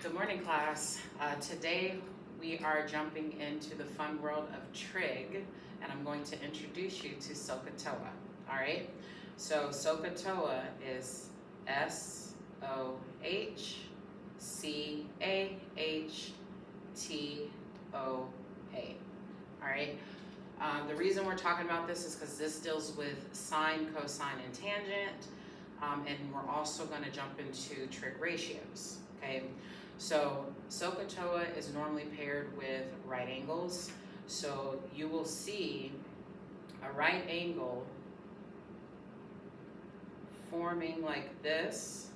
Good morning, class. Today we are jumping into the fun world of trig, and I'm going to introduce you to SOHCAHTOA. All right. So SOHCAHTOA is SOHCAHTOA. All right. The reason we're talking about this is because this deals with sine, cosine, and tangent, and we're also going to jump into trig ratios. Okay. So SOHCAHTOA is normally paired with right angles. So you will see a right angle forming like this.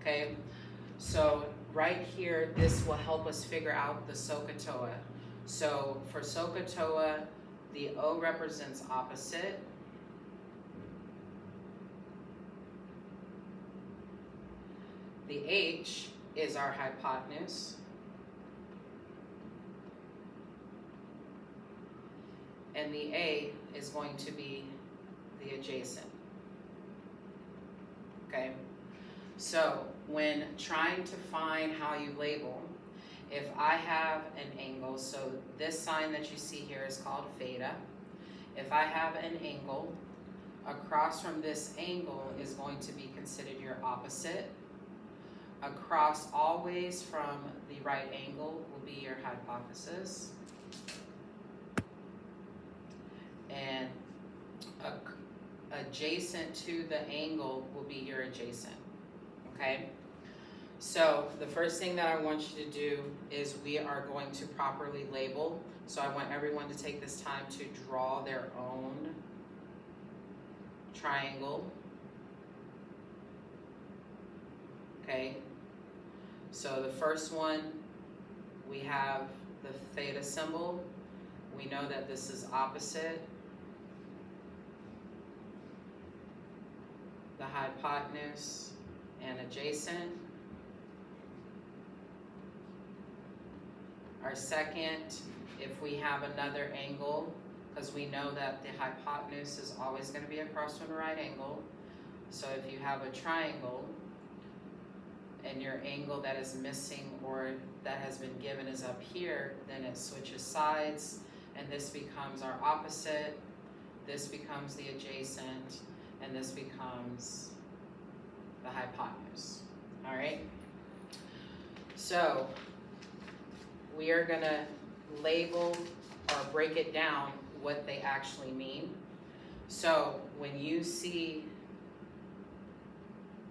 Okay, so right here, this will help us figure out the SOHCAHTOA. So for SOHCAHTOA, the O represents opposite. The H is our hypotenuse. And the A is going to be the adjacent. Okay? So when trying to find how you label, if I have an angle, so this sign that you see here is called theta. If I have an angle, across from this angle is going to be considered your opposite. Across always from the right angle will be your hypothesis. And adjacent to the angle will be your adjacent, okay? So the first thing that I want you to do is we are going to properly label. So I want everyone to take this time to draw their own triangle, okay? So the first one, we have the theta symbol. We know that this is opposite. The hypotenuse and adjacent. Our second, if we have another angle, because we know that the hypotenuse is always going to be across from the right angle. So if you have a triangle and your angle that is missing or that has been given is up here, then it switches sides and this becomes our opposite, this becomes the adjacent, and this becomes the hypotenuse. All right? So we are going to label or break it down what they actually mean. So when you see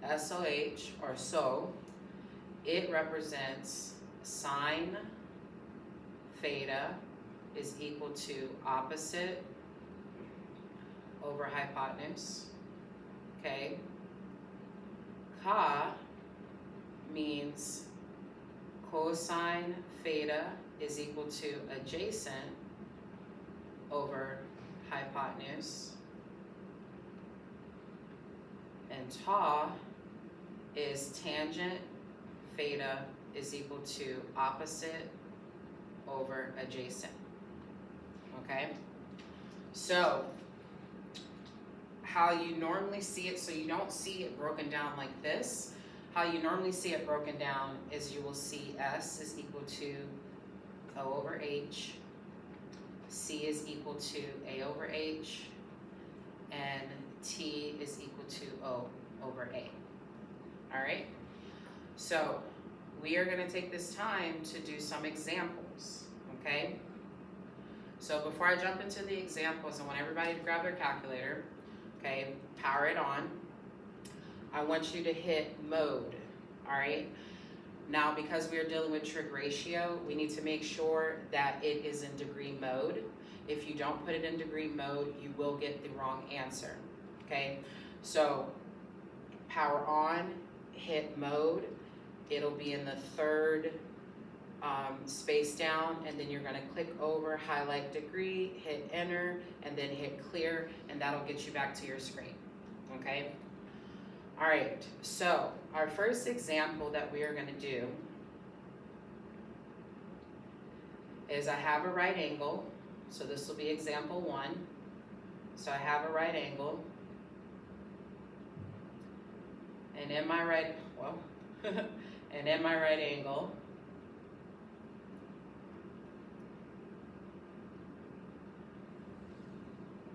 SOH or SO, it represents sine theta is equal to opposite over hypotenuse. Okay. Ka means cosine theta is equal to adjacent over hypotenuse. And ta is tangent theta is equal to opposite over adjacent. Okay? So how you normally see it, so you don't see it broken down like this. How you normally see it broken down is you will see S is equal to O over H, C is equal to A over H, and T is equal to O over A. All right? So we are going to take this time to do some examples, okay? So before I jump into the examples, I want everybody to grab their calculator, okay? Power it on. I want you to hit mode, all right? Now, because we are dealing with trig ratio, we need to make sure that it is in degree mode. If you don't put it in degree mode, you will get the wrong answer, okay? So power on, hit mode. It'll be in the third space down, and then you're gonna click over, highlight degree, hit enter, and then hit clear, and that'll get you back to your screen, okay? All right, so our first example that we are gonna do is I have a right angle, so this will be example 1. So I have a right angle, and in my right, And in my right angle,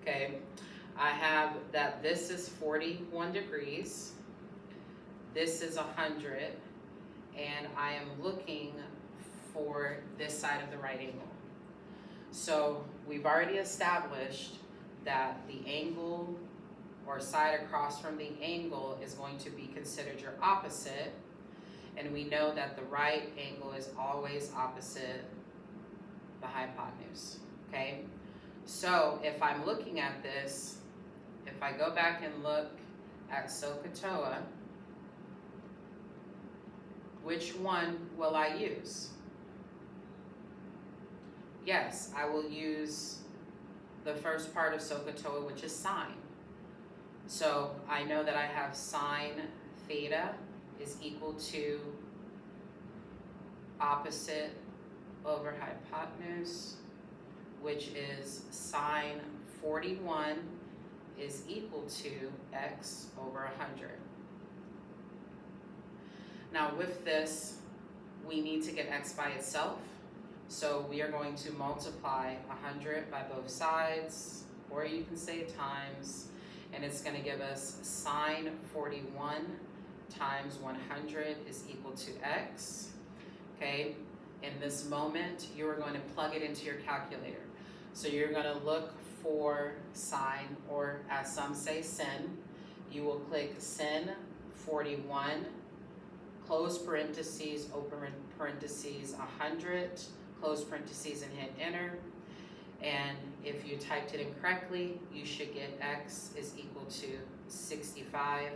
okay, I have that this is 41 degrees, this is 100, and I am looking for this side of the right angle. So we've already established that the angle or side across from the angle is going to be considered your opposite, and we know that the right angle is always opposite the hypotenuse, okay? So if I'm looking at this, if I go back and look at SOHCAHTOA, which one will I use? Yes, I will use the first part of SOHCAHTOA, which is sine. So I know that I have sine theta is equal to opposite over hypotenuse, which is sine 41 is equal to x over 100. Now with this, we need to get x by itself. So we are going to multiply 100 by both sides, or you can say times, and it's going to give us sine 41 times 100 is equal to x, okay? In this moment, you are going to plug it into your calculator. So you're going to look for sine, or as some say sin. You will click sin 41, close parentheses, open parentheses, 100, close parentheses, and hit enter. And if you typed it incorrectly, you should get x is equal to 65.6.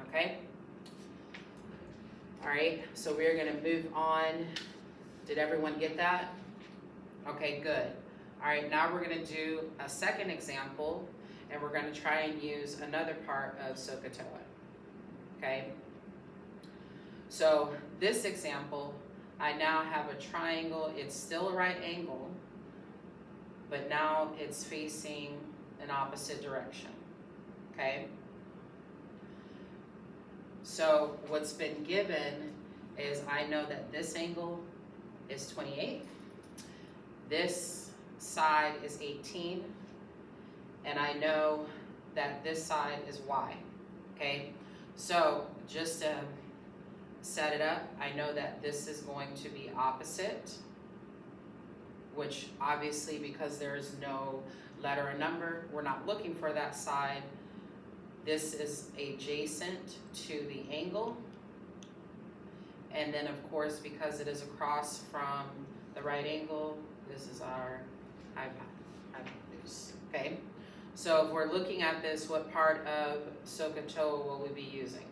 Okay? All right, so we're gonna move on. Did everyone get that? Okay, good. All right, now we're gonna do a second example, and we're gonna try and use another part of SOHCAHTOA, okay? So this example, I now have a triangle. It's still a right angle, but now it's facing an opposite direction, okay? So what's been given is I know that this angle is 28, this side is 18, and I know that this side is y, okay? So just to set it up, I know that this is going to be opposite, which obviously because there is no letter or number, we're not looking for that side. This is adjacent to the angle. And then of course, because it is across from the right angle, this is our hypotenuse, okay? So if we're looking at this, what part of SOHCAHTOA will we be using?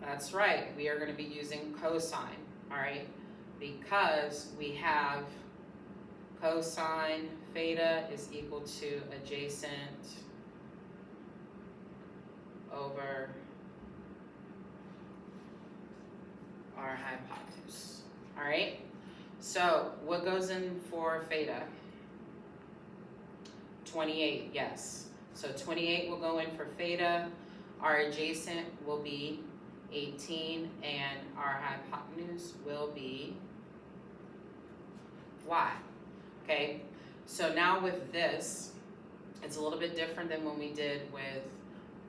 That's right, we are going to be using cosine, all right? Because we have cosine theta is equal to adjacent over our hypotenuse, all right? So what goes in for theta? 28, yes. So 28 will go in for theta. Our adjacent will be 18, and our hypotenuse will be y, okay? So now with this, it's a little bit different than when we did with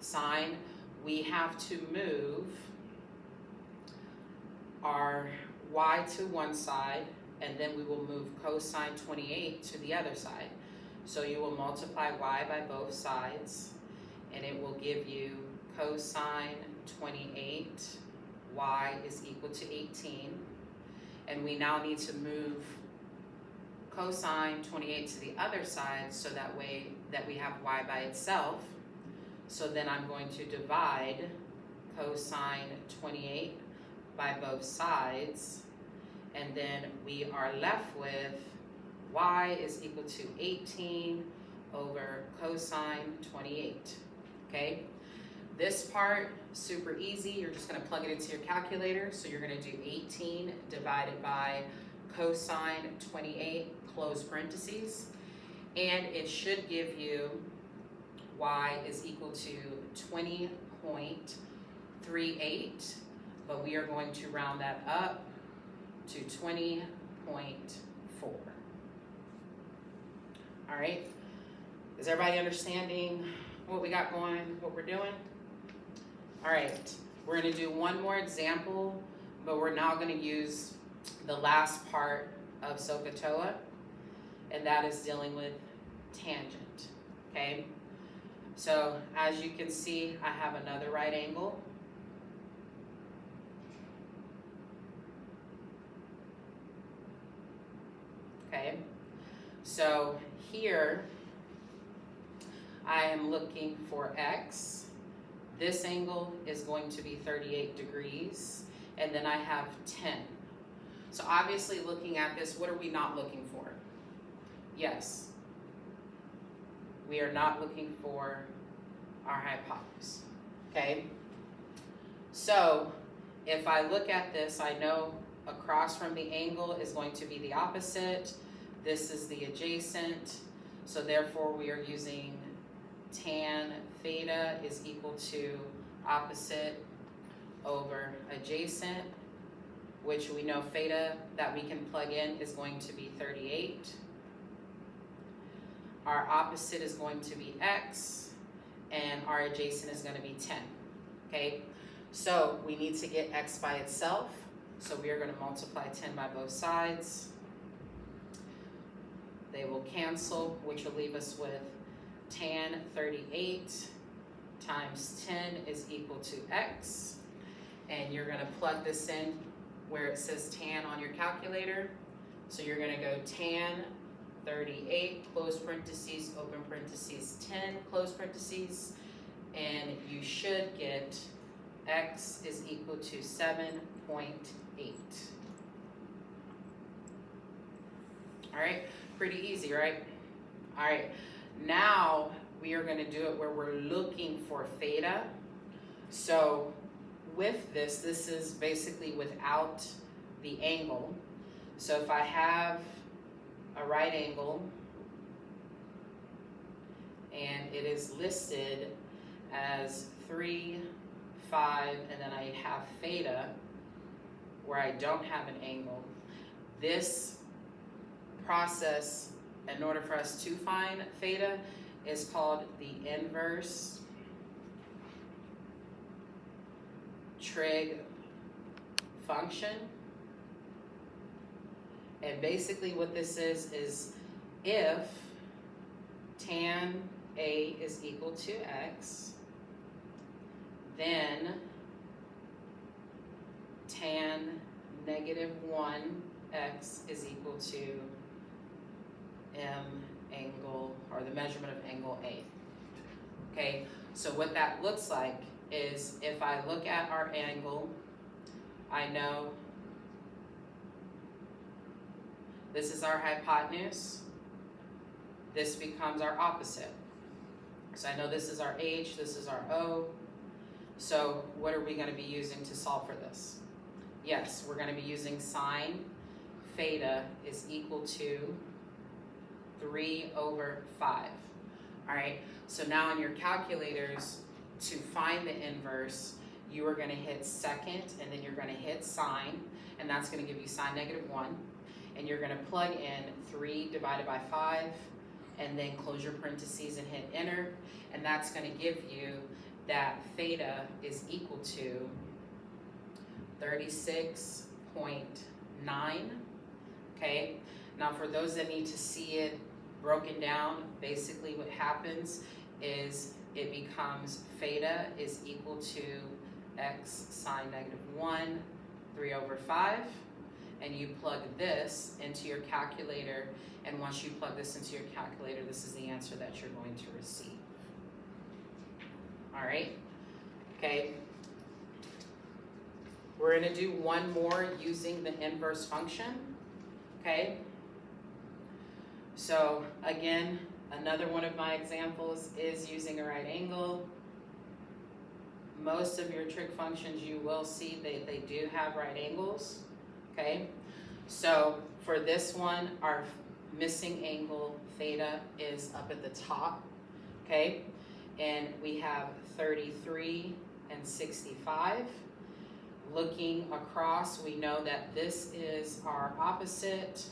sine. We have to move our y to one side, and then we will move cosine 28 to the other side. So you will multiply y by both sides, and it will give you cosine 28, y is equal to 18. And we now need to move cosine 28 to the other side so that way that we have y by itself. So then I'm going to divide cosine 28 by both sides, and then we are left with y is equal to 18 over cosine 28, okay? This part, super easy. You're just gonna plug it into your calculator. So you're gonna do 18 divided by cosine 28, close parentheses. and it should give you y is equal to 20.38, but we are going to round that up to 20.4. All right, is everybody understanding what we got going, what we're doing? All right, we're gonna do one more example, but we're now gonna use the last part of SOHCAHTOA, and that is dealing with tangent, okay? So as you can see, I have another right angle. Okay, so here I am looking for x. This angle is going to be 38 degrees, and then I have 10. So obviously looking at this, what are we not looking for? Yes, we are not looking for our hypotenuse, okay? So if I look at this, I know across from the angle is going to be the opposite. This is the adjacent, so therefore we are using tan theta is equal to opposite over adjacent, which we know theta that we can plug in is going to be 38. Our opposite is going to be x, and our adjacent is going to be 10, okay? So we need to get x by itself, so we are going to multiply 10 by both sides. They will cancel, which will leave us with tan 38 times 10 is equal to x, and you're going to plug this in where it says tan on your calculator. So you're going to go tan 38, close parentheses, open parentheses, 10, close parentheses, and you should get x is equal to 7.8. All right, pretty easy, right? All right, now we are going to do it where we're looking for theta. So with this, this is basically without the angle. So if I have a right angle and it is listed as 3, 5, and then I have theta where I don't have an angle, this process, in order for us to find theta, is called the inverse trig function. And basically what this is if tan A is equal to x, then tan negative 1x is equal to m angle, or the measurement of angle A. Okay, so what that looks like is if I look at our angle, I know this is our hypotenuse, this becomes our opposite. So I know this is our H, this is our O. So what are we going to be using to solve for this? Yes, we're going to be using sine theta is equal to 3 over 5. All right, so now in your calculators, to find the inverse, you are going to hit second, and then you're going to hit sine, and that's going to give you sine negative 1. And you're going to plug in 3 divided by 5, and then close your parentheses and hit enter, and that's going to give you that theta is equal to 36.9. Okay, now for those that need to see it broken down, basically what happens is it becomes theta is equal to x sine negative 1, 3 over 5, and you plug this into your calculator, and once you plug this into your calculator, this is the answer that you're going to receive. All right, okay. We're going to do one more using the inverse function, okay? So again, another one of my examples is using a right angle. Most of your trig functions, you will see they do have right angles, okay? So for this one, our missing angle theta is up at the top, okay? And we have 33 and 65. Looking across, we know that this is our opposite.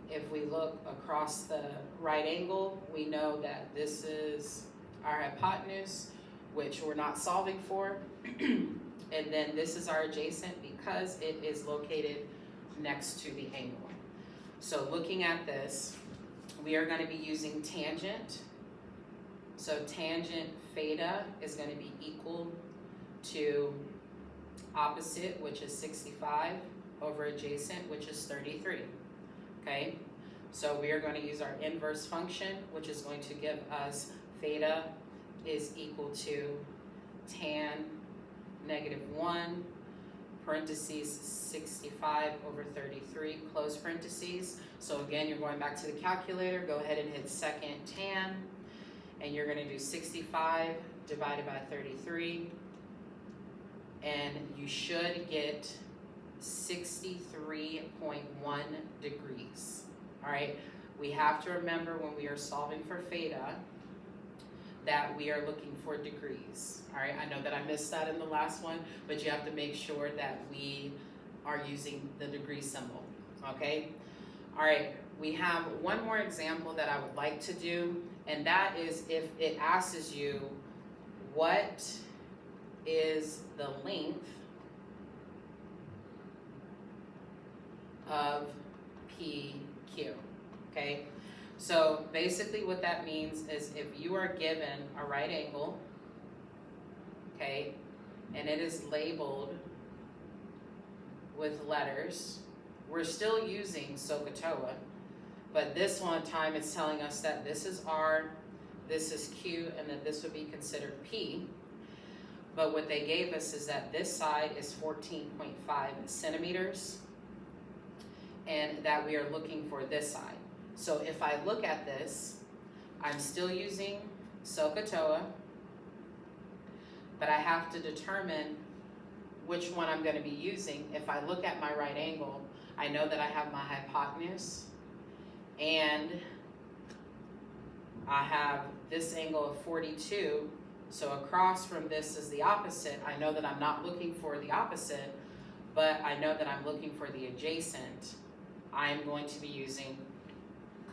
If we look across the right angle, we know that this is our hypotenuse, which we're not solving for. And then this is our adjacent because it is located next to the angle. So looking at this, we are going to be using tangent. So tangent theta is going to be equal to opposite, which is 65, over adjacent, which is 33. Okay, so we are going to use our inverse function, which is going to give us theta is equal to tan -1, parentheses 65 over 33, close parentheses. So again, you're going back to the calculator, go ahead and hit second tan, and you're going to do 65 divided by 33, and you should get 63.1 degrees. All right, we have to remember when we are solving for theta that we are looking for degrees. All right, I know that I missed that in the last one, but you have to make sure that we are using the degree symbol, okay? All right, we have one more example that I would like to do, and that is if it asks you, what is the length of PQ, okay? So basically what that means is if you are given a right angle, okay, and it is labeled with letters, we're still using SOHCAHTOA, but this one time it's telling us that this is R, this is Q, and that this would be considered P. But what they gave us is that this side is 14.5 centimeters, and that we are looking for this side. So if I look at this, I'm still using SOHCAHTOA, but I have to determine which one I'm going to be using. If I look at my right angle, I know that I have my hypotenuse, and I have this angle of 42. So across from this is the opposite. I know that I'm not looking for the opposite, but I know that I'm looking for the adjacent. I am going to be using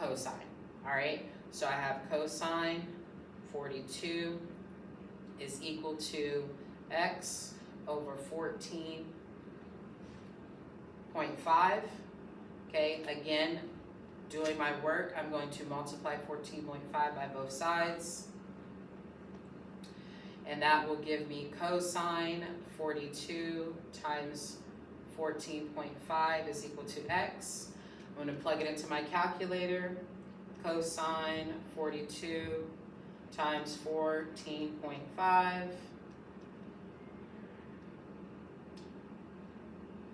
cosine. All right, so I have cosine 42 is equal to x over 14.5. Okay, again, doing my work, I'm going to multiply 14.5 by both sides, and that will give me cosine 42 times 14.5 is equal to x. I'm going to plug it into my calculator. Cosine 42 times 14.5.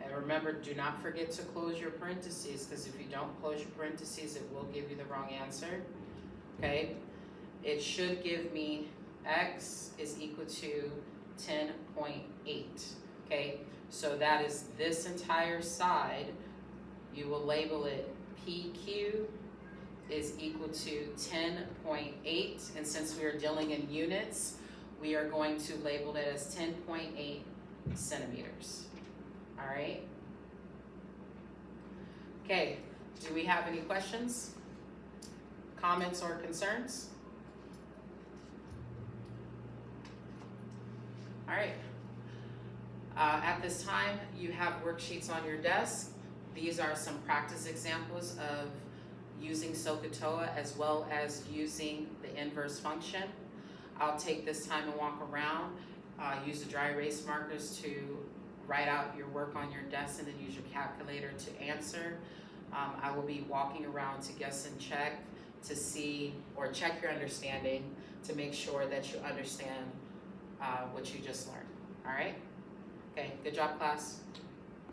And remember, do not forget to close your parentheses, because if you don't close your parentheses, it will give you the wrong answer. Okay? It should give me x is equal to 10.8. Okay? So that is this entire side. You will label it PQ is equal to 10.8, and since we are dealing in units, we are going to label it as 10.8 centimeters. All right? Okay, do we have any questions, comments, or concerns? All right. At this time, you have worksheets on your desk. These are some practice examples of using SOHCAHTOA as well as using the inverse function. I'll take this time and walk around, use the dry erase markers to write out your work on your desk, and then use your calculator to answer. I will be walking around to guess and check to see, or check your understanding to make sure that you understand what you just learned. All right? Okay, good job, class.